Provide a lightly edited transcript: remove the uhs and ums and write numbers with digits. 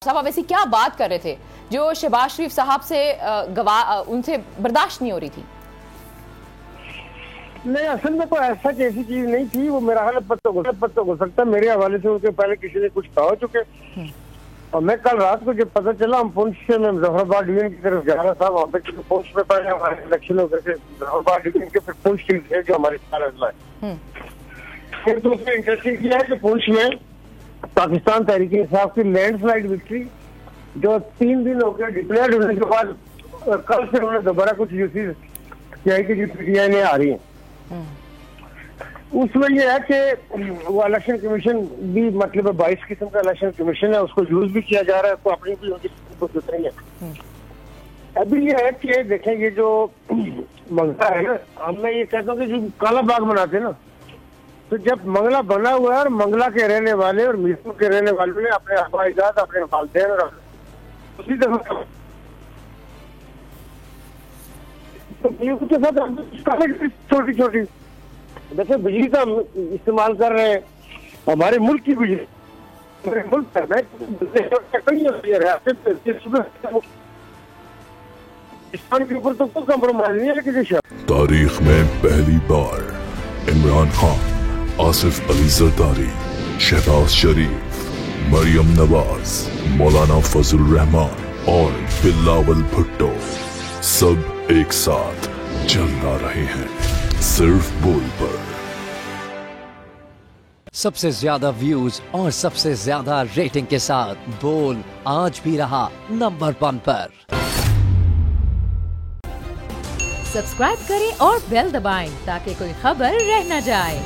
साहब आप ऐसी क्या बात कर रहे थे जो शहबाज शरीफ साहब से उनसे बर्दाश्त नहीं हो रही थी? नहीं, असल में कोई ऐसा ऐसी चीज नहीं थी। वो मेरा हाल पत्ता हो सकता है मेरे हवाले से उनके पहले किसी ने कुछ कहा हो चुके। और मैं कल रात को जब पता चला, हम पुंछ से मैं मुजफ्फराबाद डिवीजन की तरफ जा रहा था। वहाँ पे क्योंकि पुंछ में पहले हमारे इलेक्शन हो गए थे, मुजफ्फराबाद डिवीजन के फिर पुंछ की थे जो हमारी अजला है। फिर दूसरी इंटरेस्टिंग किया है कि पुंछ में पाकिस्तान तहरीक इंसाफ की लैंडस्लाइड विक्ट्री जो 3 दिन हो गए डिक्लेयर होने के बाद कल से उन्होंने दोबारा कुछ यूसीज किया कि पीटीआई ने आ रही है। उसमें यह है कि वो इलेक्शन कमीशन भी मतलब 22 किस्म का इलेक्शन कमीशन है, उसको यूज भी किया जा रहा है, तो अपनी भी उनकी जरूरत नहीं है। अभी ये है कि देखें, ये जो मंगला है ना, मैं ये कहता हूँ कि जो काला बाग बनाते हैं ना, तो जब मंगला बना हुआ है और मंगला के रहने वाले और मीरपुर के रहने वालों ने अपने अबाईजात, अपने वालिदैन और उसी तरह के साथ छोटी छोटी जैसे बिजली का इस्तेमाल कर रहे हैं, हमारे मुल्क की बिजली हमारे मुल्क पाकिस्तान के ऊपर तो कोई कम्प्रोमाइज नहीं है किसी शख्स। तारीख में पहली बार इमरान खान, आसिफ अली जरदारी, शहबाज शरीफ, मरियम नवाज, मौलाना फजल रहमान और बिलावल भुट्टो सब एक साथ जलना रहे हैं सिर्फ बोल पर। सबसे ज्यादा व्यूज और सबसे ज्यादा रेटिंग के साथ बोल आज भी रहा नंबर 1 पर। सब्सक्राइब करें और बेल दबाएं ताकि कोई खबर रह न जाए।